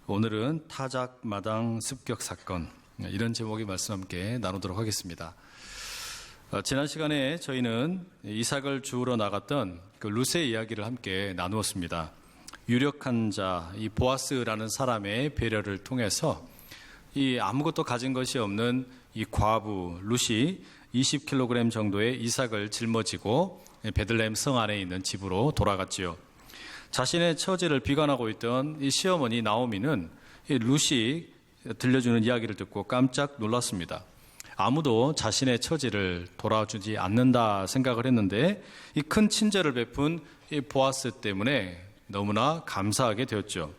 오늘은 타작 마당 습격 사건, 이런 제목의 말씀 함께 나누도록 하겠습니다. 지난 시간에 저희는 이삭을 주우러 나갔던 그 루세 이야기를 함께 나누었습니다. 유력한 자, 이 보아스라는 사람의 배려를 통해서 이 아무것도 가진 것이 없는 이 과부 룻이 20kg 정도의 이삭을 짊어지고 베들레헴 성 안에 있는 집으로 돌아갔지요. 자신의 처지를 비관하고 있던 이 시어머니 나오미는 이 룻이 들려주는 이야기를 듣고 깜짝 놀랐습니다. 아무도 자신의 처지를 돌아주지 않는다 생각을 했는데 이 큰 친절을 베푼 이 보아스 때문에 너무나 감사하게 되었죠.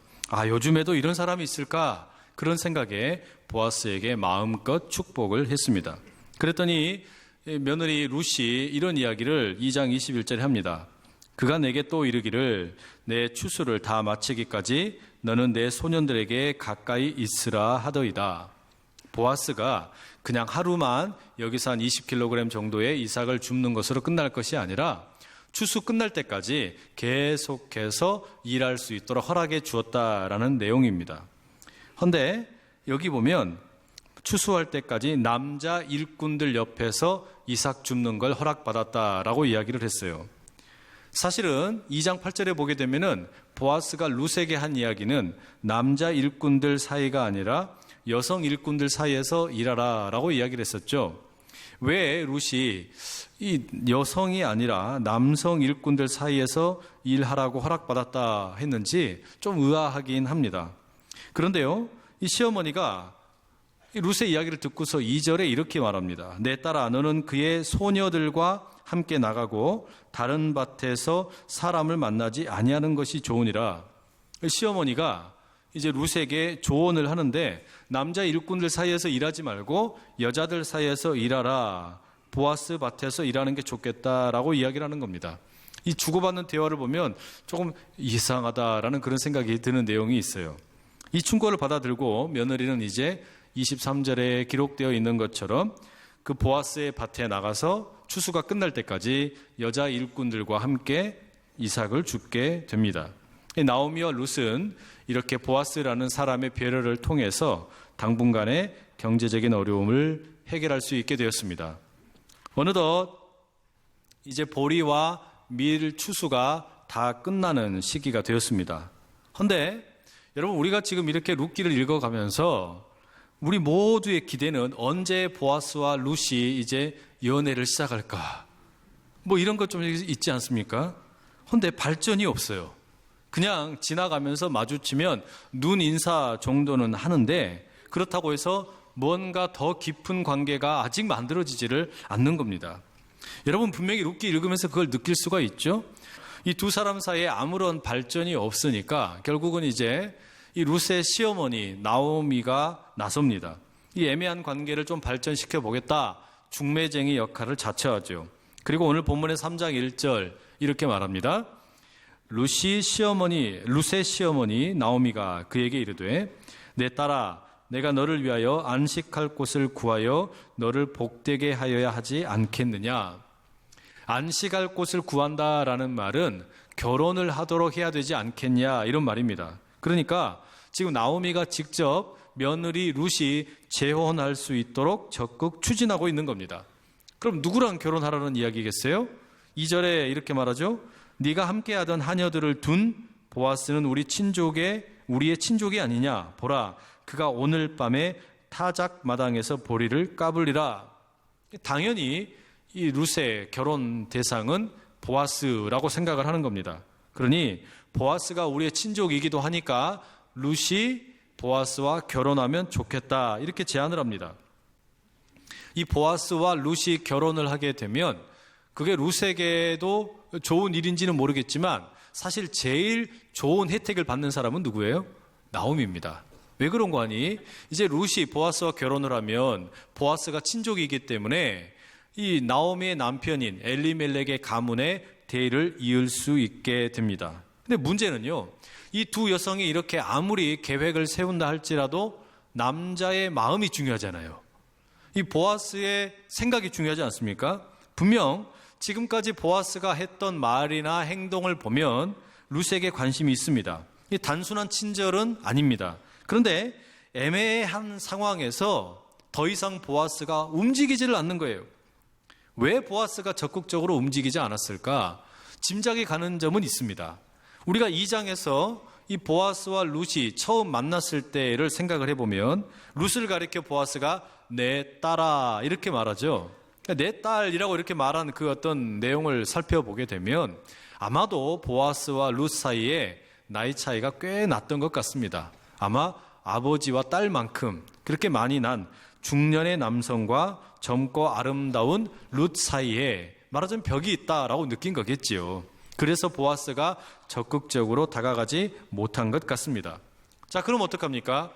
요즘에도 이런 사람이 있을까? 그런 생각에 보아스에게 마음껏 축복을 했습니다. 그랬더니 며느리 룻이 이런 이야기를 2장 21절에 합니다. 그가 내게 또 이르기를 내 추수를 다 마치기까지 너는 내 소년들에게 가까이 있으라 하더이다. 보아스가 그냥 하루만 여기서 한 20kg 정도의 이삭을 줍는 것으로 끝날 것이 아니라 추수 끝날 때까지 계속해서 일할 수 있도록 허락해 주었다라는 내용입니다. 그런데 여기 보면 추수할 때까지 남자 일꾼들 옆에서 이삭 줍는 걸 허락받았다라고 이야기를 했어요. 사실은 2장 8절에 보게 되면은 보아스가 룻에게 한 이야기는 남자 일꾼들 사이가 아니라 여성 일꾼들 사이에서 일하라라고 이야기를 했었죠. 왜 룻이 이 여성이 아니라 남성 일꾼들 사이에서 일하라고 허락받았다 했는지 좀 의아하긴 합니다. 그런데요, 이 시어머니가 이 룻의 이야기를 듣고서 2절에 이렇게 말합니다. 내 딸아, 너는 그의 소녀들과 함께 나가고 다른 밭에서 사람을 만나지 아니하는 것이 좋으니라. 시어머니가 이제 룻에게 조언을 하는데 남자 일꾼들 사이에서 일하지 말고 여자들 사이에서 일하라. 보아스 밭에서 일하는 게 좋겠다라고 이야기를 하는 겁니다. 이 주고받는 대화를 보면 조금 이상하다라는 그런 생각이 드는 내용이 있어요. 이 충고를 받아들고 며느리는 이제 23절에 기록되어 있는 것처럼 그 보아스의 밭에 나가서 추수가 끝날 때까지 여자 일꾼들과 함께 이삭을 줍게 됩니다. 나오미와 룻은 이렇게 보아스라는 사람의 배려를 통해서 당분간의 경제적인 어려움을 해결할 수 있게 되었습니다. 어느덧 이제 보리와 밀 추수가 다 끝나는 시기가 되었습니다. 그런데 여러분, 우리가 지금 이렇게 룻기를 읽어가면서 우리 모두의 기대는 언제 보아스와 룻이 이제 연애를 시작할까? 이런 것 좀 있지 않습니까? 그런데 발전이 없어요. 그냥 지나가면서 마주치면 눈 인사 정도는 하는데 그렇다고 해서 뭔가 더 깊은 관계가 아직 만들어지지를 않는 겁니다. 여러분, 분명히 룻기 읽으면서 그걸 느낄 수가 있죠? 이 두 사람 사이에 아무런 발전이 없으니까 결국은 이제 이 룻의 시어머니 나오미가 나섭니다. 이 애매한 관계를 좀 발전시켜 보겠다. 중매쟁이 역할을 자처하죠. 그리고 오늘 본문의 3장 1절 이렇게 말합니다. 룻의 시어머니 나오미가 그에게 이르되 내 딸아, 내가 너를 위하여 안식할 곳을 구하여 너를 복되게 하여야 하지 않겠느냐. 안식할 곳을 구한다라는 말은 결혼을 하도록 해야 되지 않겠냐, 이런 말입니다. 그러니까 지금 나오미가 직접 며느리 룻이 재혼할 수 있도록 적극 추진하고 있는 겁니다. 그럼 누구랑 결혼하라는 이야기겠어요? 2절에 이렇게 말하죠. 네가 함께하던 하녀들을 둔 보아스는 우리의 친족이 아니냐. 보라, 그가 오늘 밤에 타작 마당에서 보리를 까불리라. 당연히 이 룻의 결혼 대상은 보아스라고 생각을 하는 겁니다. 그러니 보아스가 우리의 친족이기도 하니까 룻이 보아스와 결혼하면 좋겠다, 이렇게 제안을 합니다. 이 보아스와 룻이 결혼을 하게 되면 그게 룻에게도 좋은 일인지는 모르겠지만 사실 제일 좋은 혜택을 받는 사람은 누구예요? 나오미입니다. 왜 그런 거 아니? 이제 룻이 보아스와 결혼을 하면 보아스가 친족이기 때문에 이 나오미의 남편인 엘리멜렉의 가문의 대의를 이을 수 있게 됩니다. 근데 문제는요, 이 두 여성이 이렇게 아무리 계획을 세운다 할지라도 남자의 마음이 중요하잖아요. 이 보아스의 생각이 중요하지 않습니까? 분명 지금까지 보아스가 했던 말이나 행동을 보면 룻에게 관심이 있습니다. 이 단순한 친절은 아닙니다. 그런데 애매한 상황에서 더 이상 보아스가 움직이지를 않는 거예요. 왜 보아스가 적극적으로 움직이지 않았을까? 짐작이 가는 점은 있습니다. 우리가 2장에서 이 보아스와 룻이 처음 만났을 때를 생각을 해보면 룻을 가리켜 보아스가 내 딸아 이렇게 말하죠. 내 딸이라고 이렇게 말한 그 어떤 내용을 살펴보게 되면 아마도 보아스와 룻 사이에 나이 차이가 꽤 났던 것 같습니다. 아마 아버지와 딸만큼 그렇게 많이 난 중년의 남성과 젊고 아름다운 룻 사이에 말하자면 벽이 있다라고 느낀 거겠지요. 그래서 보아스가 적극적으로 다가가지 못한 것 같습니다. 자, 그럼 어떡합니까?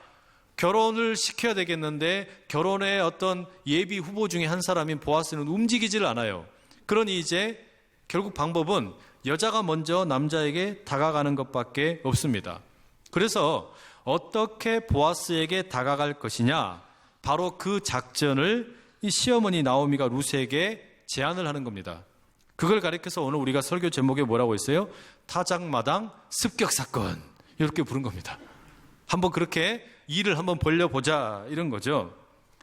결혼을 시켜야 되겠는데 결혼의 어떤 예비 후보 중에 한 사람인 보아스는 움직이질 않아요. 그러니 이제 결국 방법은 여자가 먼저 남자에게 다가가는 것밖에 없습니다. 그래서 어떻게 보아스에게 다가갈 것이냐, 바로 그 작전을 이 시어머니 나오미가 룻에게 제안을 하는 겁니다. 그걸 가리켜서 오늘 우리가 설교 제목에 뭐라고 했어요? 타작마당 습격사건, 이렇게 부른 겁니다. 한번 그렇게 일을 한번 벌려보자 이런 거죠.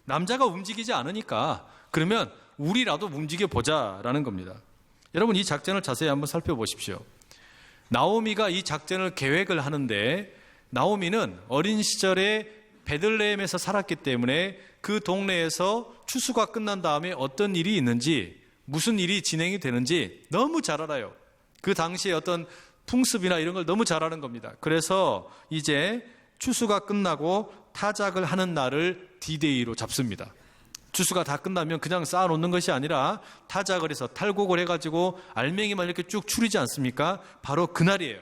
남자가 움직이지 않으니까 그러면 우리라도 움직여보자라는 겁니다. 여러분, 이 작전을 자세히 한번 살펴보십시오. 나오미가 이 작전을 계획을 하는데 나오미는 어린 시절에 베들레헴에서 살았기 때문에 그 동네에서 추수가 끝난 다음에 어떤 일이 있는지, 무슨 일이 진행이 되는지 너무 잘 알아요. 그 당시에 어떤 풍습이나 이런 걸 너무 잘 아는 겁니다. 그래서 이제 추수가 끝나고 타작을 하는 날을 D-Day로 잡습니다. 추수가 다 끝나면 그냥 쌓아놓는 것이 아니라 타작을 해서 탈곡을 해가지고 알맹이만 이렇게 쭉 추리지 않습니까? 바로 그날이에요.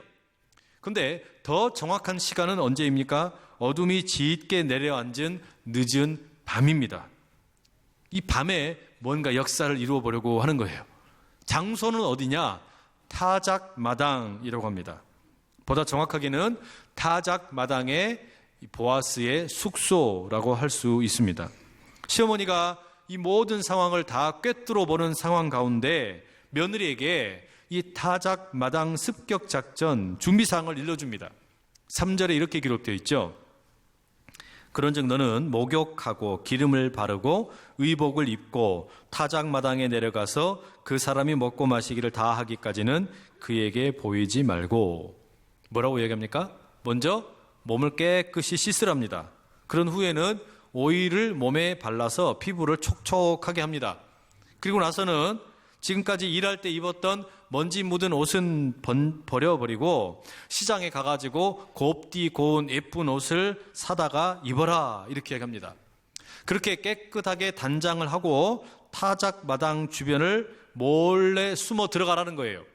근데 더 정확한 시간은 언제입니까? 어둠이 짙게 내려앉은 늦은 밤입니다. 이 밤에 뭔가 역사를 이루어 보려고 하는 거예요. 장소는 어디냐? 타작마당이라고 합니다. 보다 정확하게는 타작마당의 보아스의 숙소라고 할 수 있습니다. 시어머니가 이 모든 상황을 다 꿰뚫어 보는 상황 가운데 며느리에게 이 타작마당 습격작전 준비사항을 일러줍니다. 3절에 이렇게 기록되어 있죠. 그런즉 너는 목욕하고 기름을 바르고 의복을 입고 타작마당에 내려가서 그 사람이 먹고 마시기를 다 하기까지는 그에게 보이지 말고. 뭐라고 얘기합니까? 먼저 몸을 깨끗이 씻으랍니다. 그런 후에는 오일을 몸에 발라서 피부를 촉촉하게 합니다. 그리고 나서는 지금까지 일할 때 입었던 먼지 묻은 옷은 버려버리고 시장에 가가지고 곱디 고운 예쁜 옷을 사다가 입어라, 이렇게 얘기합니다. 그렇게 깨끗하게 단장을 하고 타작마당 주변을 몰래 숨어 들어가라는 거예요.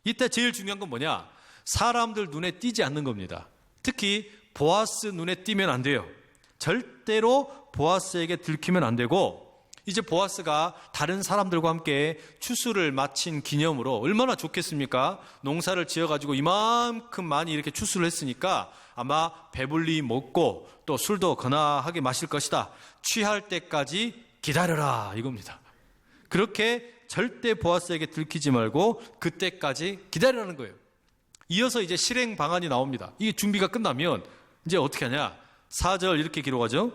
이때 제일 중요한 건 뭐냐? 사람들 눈에 띄지 않는 겁니다. 특히 보아스 눈에 띄면 안 돼요. 절대로 보아스에게 들키면 안 되고, 이제 보아스가 다른 사람들과 함께 추수를 마친 기념으로 얼마나 좋겠습니까? 농사를 지어가지고 이만큼 많이 이렇게 추수를 했으니까 아마 배불리 먹고 또 술도 거나하게 마실 것이다. 취할 때까지 기다려라, 이겁니다. 그렇게 절대 보아스에게 들키지 말고 그때까지 기다리라는 거예요. 이어서 이제 실행 방안이 나옵니다. 이게 준비가 끝나면 이제 어떻게 하냐? 4절 이렇게 기록하죠.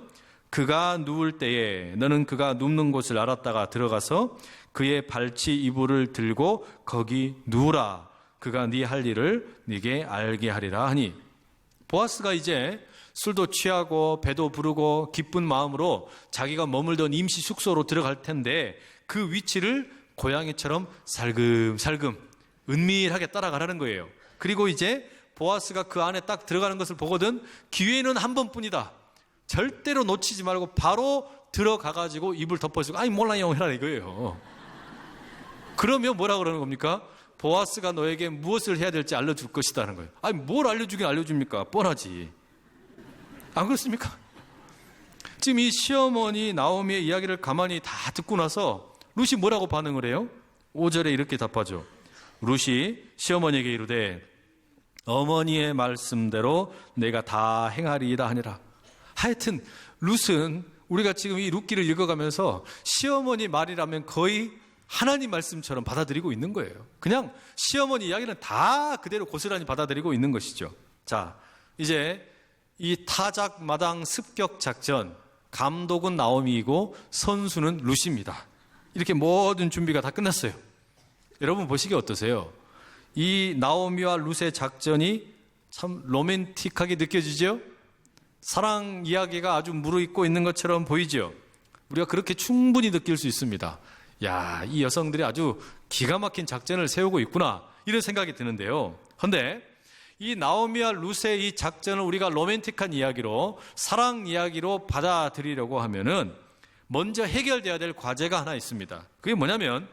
그가 누울 때에 너는 그가 눕는 곳을 알았다가 들어가서 그의 발치 이불을 들고 거기 누우라. 그가 네 할 일을 네게 알게 하리라 하니. 보아스가 이제 술도 취하고 배도 부르고 기쁜 마음으로 자기가 머물던 임시 숙소로 들어갈 텐데 그 위치를 고양이처럼 살금살금 은밀하게 따라가라는 거예요. 그리고 이제 보아스가 그 안에 딱 들어가는 것을 보거든 기회는 한 번뿐이다. 절대로 놓치지 말고 바로 들어가가지고 이불 덮어주고 아니 몰라요 해라 이거예요. 그러면 뭐라 그러는 겁니까? 보아스가 너에게 무엇을 해야 될지 알려줄 것이다는 거예요. 아니 뭘 알려주긴 알려줍니까? 뻔하지. 안 그렇습니까? 지금 이 시어머니 나오미의 이야기를 가만히 다 듣고 나서 룻이 뭐라고 반응을 해요? 5절에 이렇게 답하죠. 룻이 시어머니에게 이르되 어머니의 말씀대로 내가 다 행하리이다 하니라. 하여튼 룻은 우리가 지금 이 룻기를 읽어가면서 시어머니 말이라면 거의 하나님 말씀처럼 받아들이고 있는 거예요. 그냥 시어머니 이야기는 다 그대로 고스란히 받아들이고 있는 것이죠. 자, 이제 이 타작 마당 습격 작전, 감독은 나오미이고 선수는 루시입니다. 이렇게 모든 준비가 다 끝났어요. 여러분 보시기 어떠세요? 이 나오미와 룻의 작전이 참 로맨틱하게 느껴지죠? 사랑 이야기가 아주 무르익고 있는 것처럼 보이죠? 우리가 그렇게 충분히 느낄 수 있습니다. 야, 이 여성들이 아주 기가 막힌 작전을 세우고 있구나, 이런 생각이 드는데요. 그런데 이 나오미와 룻의 이 작전을 우리가 로맨틱한 이야기로, 사랑 이야기로 받아들이려고 하면은 먼저 해결돼야 될 과제가 하나 있습니다. 그게 뭐냐면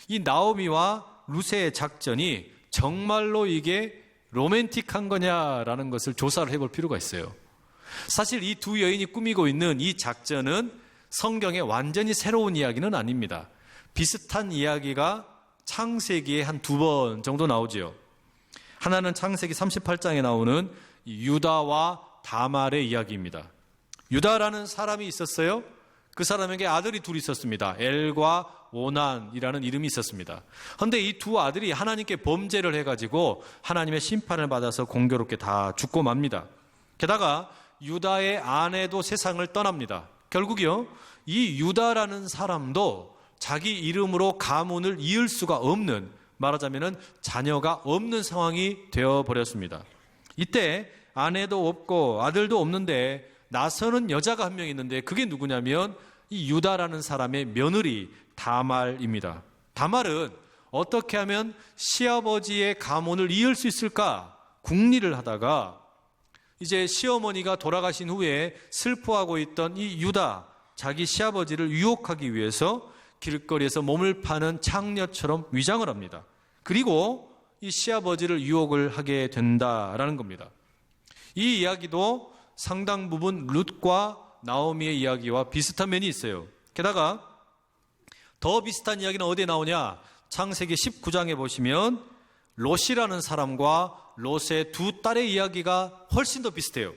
이 나오미와 룻의 작전이 정말로 이게 로맨틱한 거냐라는 것을 조사를 해볼 필요가 있어요. 사실 이 두 여인이 꾸미고 있는 이 작전은 성경에 완전히 새로운 이야기는 아닙니다. 비슷한 이야기가 창세기에 한 2번 정도 나오지요. 하나는 창세기 38장에 나오는 유다와 다말의 이야기입니다. 유다라는 사람이 있었어요. 그 사람에게 아들이 둘이 있었습니다. 엘과 오난이라는 이름이 있었습니다. 그런데 이 두 아들이 하나님께 범죄를 해가지고 하나님의 심판을 받아서 공교롭게 다 죽고 맙니다. 게다가 유다의 아내도 세상을 떠납니다. 결국요, 이 유다라는 사람도 자기 이름으로 가문을 이을 수가 없는, 말하자면 자녀가 없는 상황이 되어버렸습니다. 이때 아내도 없고 아들도 없는데 나서는 여자가 한 명 있는데 그게 누구냐면 이 유다라는 사람의 며느리 다말입니다. 다말은 어떻게 하면 시아버지의 가문을 이을 수 있을까 궁리를 하다가 이제 시어머니가 돌아가신 후에 슬퍼하고 있던 이 유다, 자기 시아버지를 유혹하기 위해서 길거리에서 몸을 파는 창녀처럼 위장을 합니다. 그리고 이 시아버지를 유혹을 하게 된다라는 겁니다. 이 이야기도 상당 부분 룻과 나오미의 이야기와 비슷한 면이 있어요. 게다가 더 비슷한 이야기는 어디에 나오냐? 창세기 19장에 보시면 롯이라는 사람과 롯의 두 딸의 이야기가 훨씬 더 비슷해요.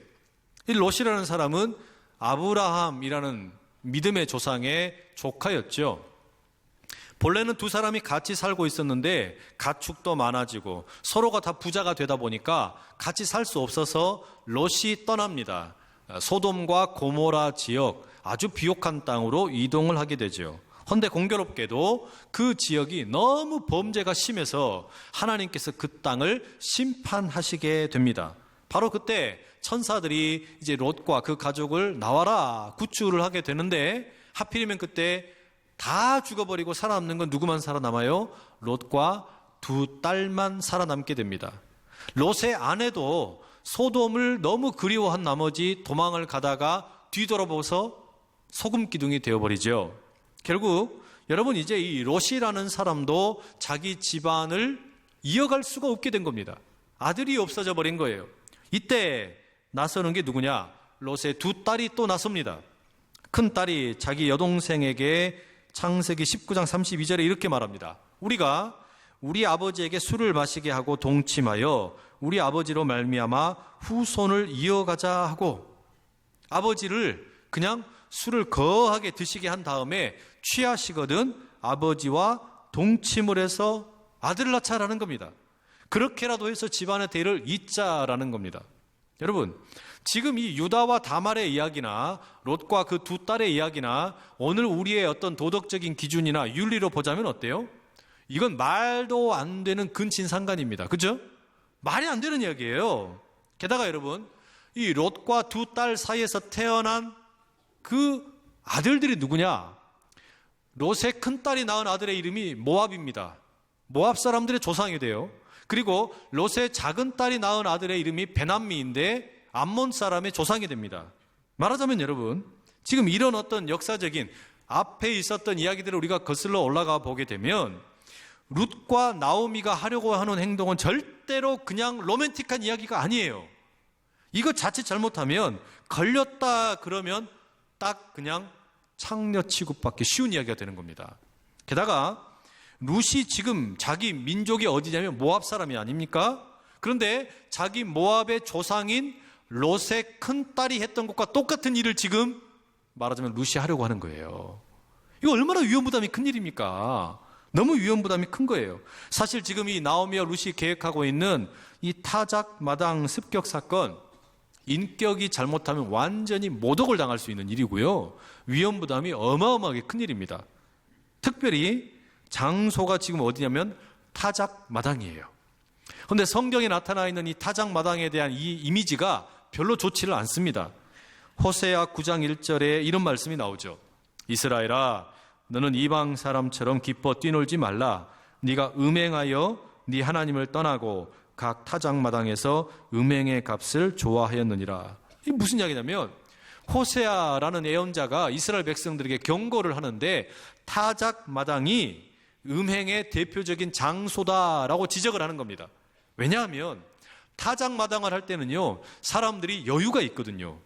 이 롯이라는 사람은 아브라함이라는 믿음의 조상의 조카였죠. 본래는 두 사람이 같이 살고 있었는데 가축도 많아지고 서로가 다 부자가 되다 보니까 같이 살 수 없어서 롯이 떠납니다. 소돔과 고모라 지역, 아주 비옥한 땅으로 이동을 하게 되죠. 그런데 공교롭게도 그 지역이 너무 범죄가 심해서 하나님께서 그 땅을 심판하시게 됩니다. 바로 그때 천사들이 이제 롯과 그 가족을 나와라 구출을 하게 되는데 하필이면 그때 다 죽어버리고 살아남는 건 누구만 살아남아요? 롯과 두 딸만 살아남게 됩니다. 롯의 아내도 소돔을 너무 그리워한 나머지 도망을 가다가 뒤돌아보서 소금 기둥이 되어버리죠. 결국 여러분 이제 이 롯이라는 사람도 자기 집안을 이어갈 수가 없게 된 겁니다. 아들이 없어져 버린 거예요. 이때 나서는 게 누구냐? 롯의 두 딸이 또 나섭니다. 큰 딸이 자기 여동생에게 창세기 19장 32절에 이렇게 말합니다. 우리가 우리 아버지에게 술을 마시게 하고 동침하여 우리 아버지로 말미암아 후손을 이어가자 하고, 아버지를 그냥 술을 거하게 드시게 한 다음에 취하시거든 아버지와 동침을 해서 아들을 낳자라는 겁니다. 그렇게라도 해서 집안의 대를 잇자라는 겁니다. 여러분, 지금 이 유다와 다말의 이야기나 롯과 그 두 딸의 이야기나 오늘 우리의 어떤 도덕적인 기준이나 윤리로 보자면 어때요? 이건 말도 안 되는 근친상간입니다. 그죠? 말이 안 되는 이야기예요. 게다가 여러분, 이 롯과 두 딸 사이에서 태어난 그 아들들이 누구냐? 롯의 큰딸이 낳은 아들의 이름이 모압입니다. 모압 사람들의 조상이 돼요. 그리고 롯의 작은 딸이 낳은 아들의 이름이 베남미인데 암몬 사람의 조상이 됩니다. 말하자면 여러분, 지금 이런 어떤 역사적인 앞에 있었던 이야기들을 우리가 거슬러 올라가 보게 되면 룻과 나오미가 하려고 하는 행동은 절대로 그냥 로맨틱한 이야기가 아니에요. 이거 자칫 잘못하면 걸렸다 그러면 딱 그냥 창녀 취급받기 쉬운 이야기가 되는 겁니다. 게다가 룻이 지금 자기 민족이 어디냐면 모압 사람이 아닙니까? 그런데 자기 모압의 조상인 롯의 큰딸이 했던 것과 똑같은 일을 지금 말하자면 룻이 하려고 하는 거예요. 이거 얼마나 위험부담이 큰 일입니까? 너무 위험부담이 큰 거예요. 사실 지금 이 나오미와 룻이 계획하고 있는 이 타작 마당 습격 사건, 인격이 잘못하면 완전히 모독을 당할 수 있는 일이고요. 위험 부담이 어마어마하게 큰 일입니다. 특별히 장소가 지금 어디냐면 타작 마당이에요. 그런데 성경에 나타나 있는 이 타작 마당에 대한 이 이미지가 별로 좋지를 않습니다. 호세아 9장 1절에 이런 말씀이 나오죠. 이스라엘아, 너는 이방 사람처럼 기뻐 뛰놀지 말라. 네가 음행하여 네 하나님을 떠나고 각 타작 마당에서 음행의 값을 좋아하였느니라. 이게 무슨 이야기냐면 호세아라는 예언자가 이스라엘 백성들에게 경고를 하는데 타작 마당이 음행의 대표적인 장소다라고 지적을 하는 겁니다. 왜냐하면 타작 마당을 할 때는요, 사람들이 여유가 있거든요.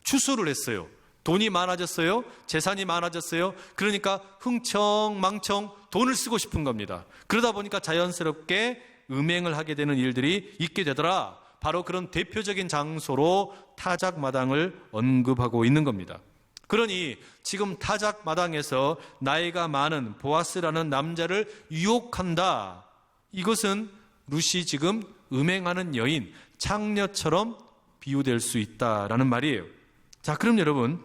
추수를 했어요. 돈이 많아졌어요. 재산이 많아졌어요. 그러니까 흥청망청 돈을 쓰고 싶은 겁니다. 그러다 보니까 자연스럽게 음행을 하게 되는 일들이 있게 되더라. 바로 그런 대표적인 장소로 타작 마당을 언급하고 있는 겁니다. 그러니 지금 타작 마당에서 나이가 많은 보아스라는 남자를 유혹한다. 이것은 룻이 지금 음행하는 여인, 창녀처럼 비유될 수 있다라는 말이에요. 자, 그럼 여러분,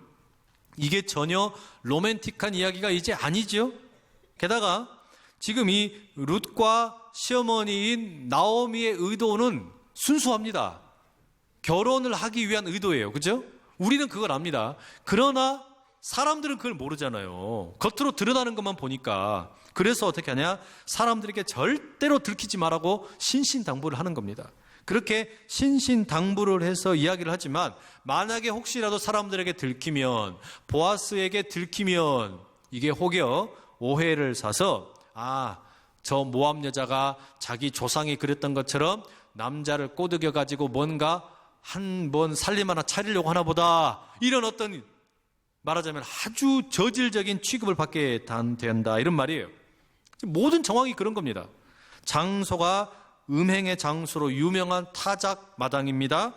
이게 전혀 로맨틱한 이야기가 이제 아니죠? 게다가 지금 이 룻과 시어머니인 나오미의 의도는 순수합니다. 결혼을 하기 위한 의도예요. 그죠? 우리는 그걸 압니다. 그러나 사람들은 그걸 모르잖아요. 겉으로 드러나는 것만 보니까. 그래서 어떻게 하냐? 사람들에게 절대로 들키지 말라고 신신당부를 하는 겁니다. 그렇게 신신당부를 해서 이야기를 하지만 만약에 혹시라도 사람들에게 들키면, 보아스에게 들키면 이게 혹여 오해를 사서 저 모압 여자가 자기 조상이 그랬던 것처럼 남자를 꼬드겨 가지고 뭔가 한 번 살림 하나 차리려고 하나 보다, 이런 어떤 말하자면 아주 저질적인 취급을 받게 된다, 이런 말이에요. 모든 정황이 그런 겁니다. 장소가 음행의 장소로 유명한 타작 마당입니다.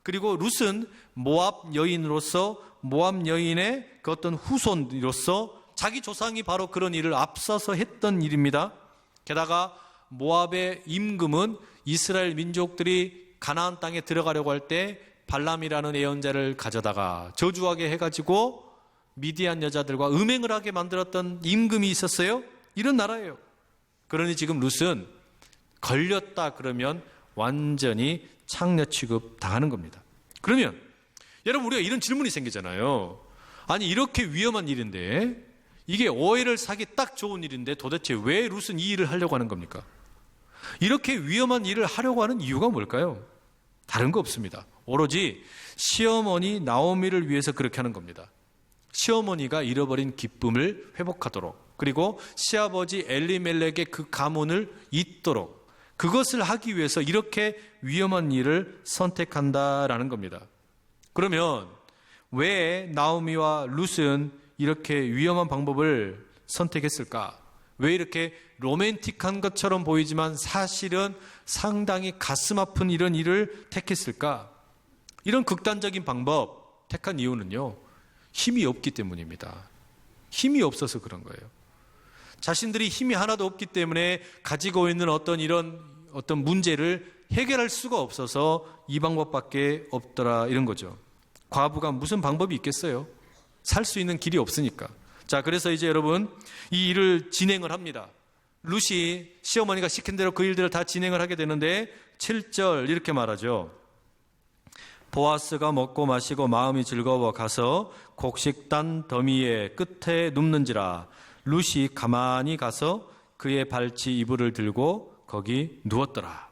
그리고 룻은 모압 여인으로서, 모압 여인의 그 어떤 후손으로서 자기 조상이 바로 그런 일을 앞서서 했던 일입니다. 게다가 모압의 임금은 이스라엘 민족들이 가나안 땅에 들어가려고 할 때 발람이라는 예언자를 가져다가 저주하게 해가지고 미디안 여자들과 음행을 하게 만들었던 임금이 있었어요. 이런 나라예요. 그러니 지금 룻은 걸렸다 그러면 완전히 창녀 취급 당하는 겁니다. 그러면 여러분, 우리가 이런 질문이 생기잖아요. 아니, 이렇게 위험한 일인데, 이게 오해를 사기 딱 좋은 일인데 도대체 왜 룻은 이 일을 하려고 하는 겁니까? 이렇게 위험한 일을 하려고 하는 이유가 뭘까요? 다른 거 없습니다. 오로지 시어머니 나오미를 위해서 그렇게 하는 겁니다. 시어머니가 잃어버린 기쁨을 회복하도록, 그리고 시아버지 엘리멜렉의 그 가문을 잇도록, 그것을 하기 위해서 이렇게 위험한 일을 선택한다라는 겁니다. 그러면 왜 나오미와 룻은 이렇게 위험한 방법을 선택했을까? 왜 이렇게 로맨틱한 것처럼 보이지만 사실은 상당히 가슴 아픈 이런 일을 택했을까? 이런 극단적인 방법 택한 이유는요, 힘이 없기 때문입니다. 힘이 없어서 그런 거예요. 자신들이 힘이 하나도 없기 때문에 가지고 있는 어떤 문제를 해결할 수가 없어서 이 방법밖에 없더라, 이런 거죠. 과부가 무슨 방법이 있겠어요? 살 수 있는 길이 없으니까. 자, 그래서 이제 여러분, 이 일을 진행을 합니다. 룻이 시어머니가 시킨 대로 그 일들을 다 진행을 하게 되는데 7절 이렇게 말하죠. 보아스가 먹고 마시고 마음이 즐거워 가서 곡식단 더미의 끝에 눕는지라. 룻이 가만히 가서 그의 발치 이불을 들고 거기 누웠더라.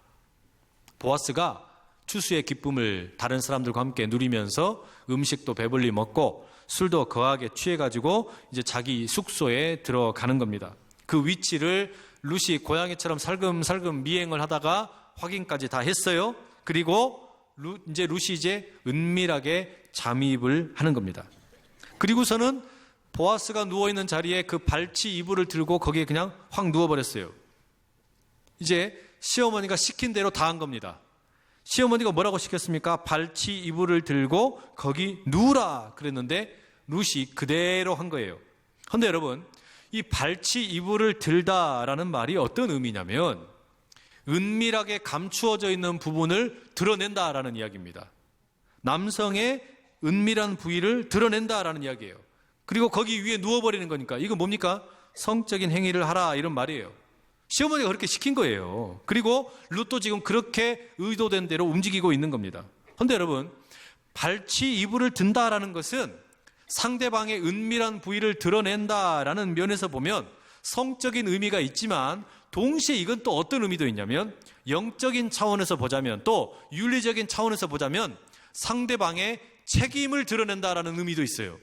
보아스가 추수의 기쁨을 다른 사람들과 함께 누리면서 음식도 배불리 먹고 술도 거하게 취해가지고 이제 자기 숙소에 들어가는 겁니다. 그 위치를 룻이 고양이처럼 살금살금 미행을 하다가 확인까지 다 했어요. 그리고 룻이 은밀하게 잠입을 하는 겁니다. 그리고서는 보아스가 누워있는 자리에 그 발치 이불을 들고 거기에 그냥 확 누워버렸어요. 이제 시어머니가 시킨 대로 다 한 겁니다. 시어머니가 뭐라고 시켰습니까? 발치 이불을 들고 거기 누우라 그랬는데 룻이 그대로 한 거예요. 그런데 여러분, 이 발치 이불을 들다라는 말이 어떤 의미냐면 은밀하게 감추어져 있는 부분을 드러낸다라는 이야기입니다. 남성의 은밀한 부위를 드러낸다라는 이야기예요. 그리고 거기 위에 누워버리는 거니까 이거 뭡니까? 성적인 행위를 하라 이런 말이에요. 시어머니가 그렇게 시킨 거예요. 그리고 룻도 지금 그렇게 의도된 대로 움직이고 있는 겁니다. 그런데 여러분, 발치 이불을 든다라는 것은 상대방의 은밀한 부위를 드러낸다라는 면에서 보면 성적인 의미가 있지만 동시에 이건 또 어떤 의미도 있냐면 영적인 차원에서 보자면 또 윤리적인 차원에서 보자면 상대방의 책임을 드러낸다라는 의미도 있어요.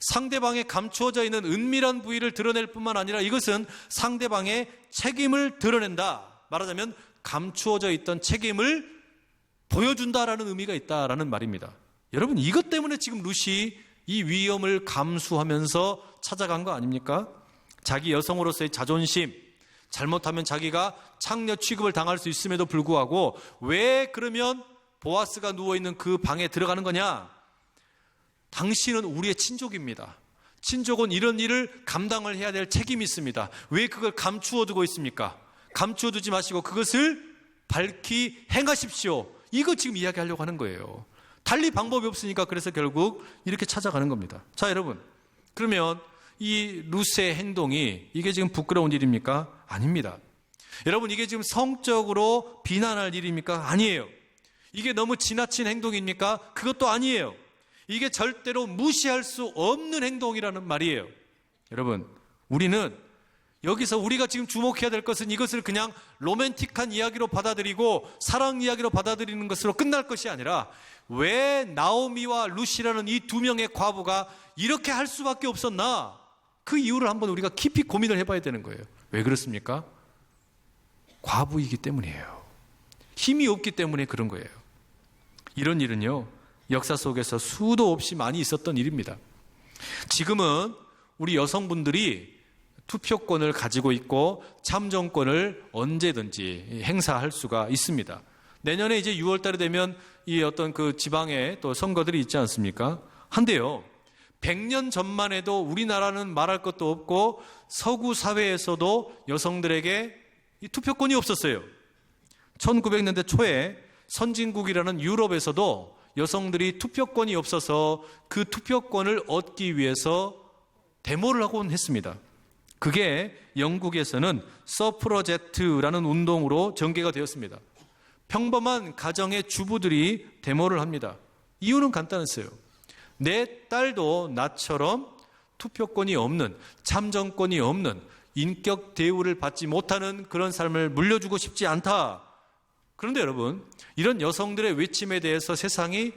상대방의 감추어져 있는 은밀한 부위를 드러낼 뿐만 아니라 이것은 상대방의 책임을 드러낸다. 말하자면 감추어져 있던 책임을 보여준다라는 의미가 있다라는 말입니다. 여러분, 이것 때문에 지금 룻이 이 위험을 감수하면서 찾아간 거 아닙니까? 자기 여성으로서의 자존심, 잘못하면 자기가 창녀 취급을 당할 수 있음에도 불구하고 왜 그러면 보아스가 누워있는 그 방에 들어가는 거냐? 당신은 우리의 친족입니다. 친족은 이런 일을 감당을 해야 될 책임이 있습니다. 왜 그걸 감추어 두고 있습니까? 감추어 두지 마시고 그것을 밝히 행하십시오. 이거 지금 이야기하려고 하는 거예요. 달리 방법이 없으니까 그래서 결국 이렇게 찾아가는 겁니다. 자, 여러분, 그러면 이 룻의 행동이 이게 지금 부끄러운 일입니까? 아닙니다. 여러분, 이게 지금 성적으로 비난할 일입니까? 아니에요. 이게 너무 지나친 행동입니까? 그것도 아니에요. 이게 절대로 무시할 수 없는 행동이라는 말이에요. 여러분, 우리는 여기서 우리가 지금 주목해야 될 것은 이것을 그냥 로맨틱한 이야기로 받아들이고 사랑 이야기로 받아들이는 것으로 끝날 것이 아니라 왜 나오미와 룻이라는 이 두 명의 과부가 이렇게 할 수밖에 없었나? 그 이유를 한번 우리가 깊이 고민을 해봐야 되는 거예요. 왜 그렇습니까? 과부이기 때문이에요. 힘이 없기 때문에 그런 거예요. 이런 일은요, 역사 속에서 수도 없이 많이 있었던 일입니다. 지금은 우리 여성분들이 투표권을 가지고 있고 참정권을 언제든지 행사할 수가 있습니다. 내년에 이제 6월 달이 되면 이 어떤 그 지방에 또 선거들이 있지 않습니까? 한데요, 100년 전만 해도 우리나라는 말할 것도 없고 서구 사회에서도 여성들에게 이 투표권이 없었어요. 1900년대 초에 선진국이라는 유럽에서도 여성들이 투표권이 없어서 그 투표권을 얻기 위해서 데모를 하곤 했습니다. 그게 영국에서는 서프러제트라는 운동으로 전개가 되었습니다. 평범한 가정의 주부들이 데모를 합니다. 이유는 간단했어요. 내 딸도 나처럼 투표권이 없는, 참정권이 없는, 인격 대우를 받지 못하는 그런 삶을 물려주고 싶지 않다. 그런데 여러분, 이런 여성들의 외침에 대해서 세상이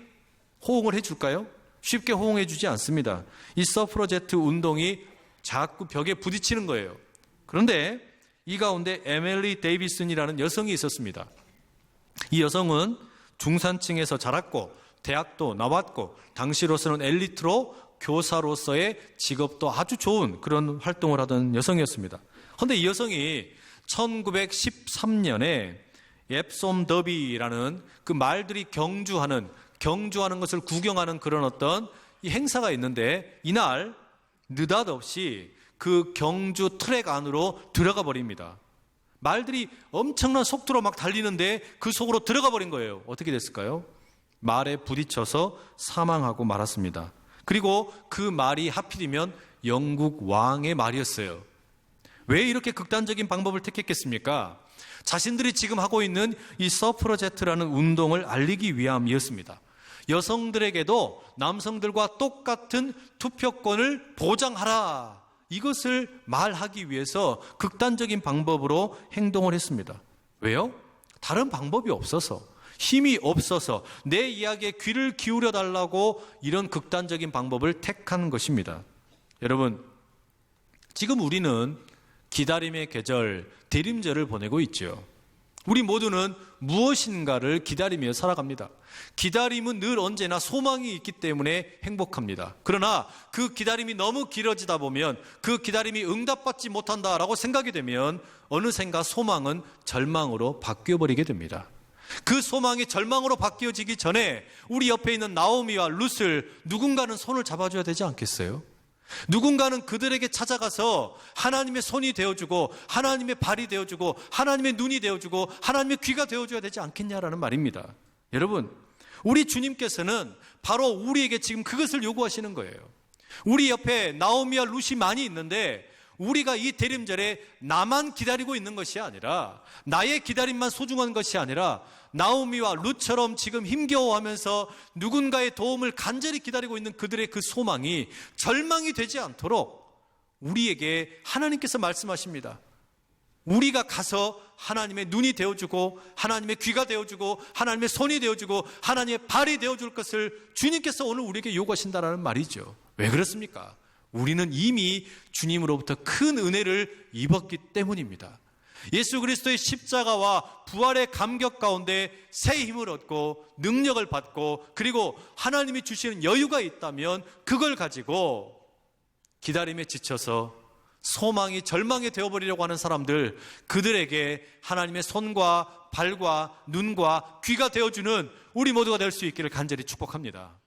호응을 해줄까요? 쉽게 호응해주지 않습니다. 이 서프러제트 운동이 자꾸 벽에 부딪히는 거예요. 그런데 이 가운데 에밀리 데이비슨이라는 여성이 있었습니다. 이 여성은 중산층에서 자랐고 대학도 나왔고 당시로서는 엘리트로 교사로서의 직업도 아주 좋은 그런 활동을 하던 여성이었습니다. 그런데 이 여성이 1913년에 옙솜 더비라는 그 말들이 경주하는 것을 구경하는 그런 어떤 이 행사가 있는데 이날 느닷없이 그 경주 트랙 안으로 들어가 버립니다. 말들이 엄청난 속도로 막 달리는데 그 속으로 들어가 버린 거예요. 어떻게 됐을까요? 말에 부딪혀서 사망하고 말았습니다. 그리고 그 말이 하필이면 영국 왕의 말이었어요. 왜 이렇게 극단적인 방법을 택했겠습니까? 자신들이 지금 하고 있는 이 서프러제트라는 운동을 알리기 위함이었습니다. 여성들에게도 남성들과 똑같은 투표권을 보장하라. 이것을 말하기 위해서 극단적인 방법으로 행동을 했습니다. 왜요? 다른 방법이 없어서, 힘이 없어서 내 이야기에 귀를 기울여 달라고 이런 극단적인 방법을 택한 것입니다. 여러분, 지금 우리는 기다림의 계절, 대림절을 보내고 있죠. 우리 모두는 무엇인가를 기다리며 살아갑니다. 기다림은 늘 언제나 소망이 있기 때문에 행복합니다. 그러나 그 기다림이 너무 길어지다 보면 그 기다림이 응답받지 못한다라고 생각이 되면 어느샌가 소망은 절망으로 바뀌어버리게 됩니다. 그 소망이 절망으로 바뀌어지기 전에 우리 옆에 있는 나오미와 룻을 누군가는 손을 잡아줘야 되지 않겠어요? 누군가는 그들에게 찾아가서 하나님의 손이 되어주고 하나님의 발이 되어주고 하나님의 눈이 되어주고 하나님의 귀가 되어줘야 되지 않겠냐라는 말입니다. 여러분, 우리 주님께서는 바로 우리에게 지금 그것을 요구하시는 거예요. 우리 옆에 나오미와 룻이 많이 있는데 우리가 이 대림절에 나만 기다리고 있는 것이 아니라, 나의 기다림만 소중한 것이 아니라 나오미와 룻처럼 지금 힘겨워하면서 누군가의 도움을 간절히 기다리고 있는 그들의 그 소망이 절망이 되지 않도록 우리에게 하나님께서 말씀하십니다. 우리가 가서 하나님의 눈이 되어주고 하나님의 귀가 되어주고 하나님의 손이 되어주고 하나님의 발이 되어줄 것을 주님께서 오늘 우리에게 요구하신다는 말이죠. 왜 그렇습니까? 우리는 이미 주님으로부터 큰 은혜를 입었기 때문입니다. 예수 그리스도의 십자가와 부활의 감격 가운데 새 힘을 얻고 능력을 받고, 그리고 하나님이 주시는 여유가 있다면 그걸 가지고 기다림에 지쳐서 소망이 절망이 되어버리려고 하는 사람들, 그들에게 하나님의 손과 발과 눈과 귀가 되어주는 우리 모두가 될 수 있기를 간절히 축복합니다.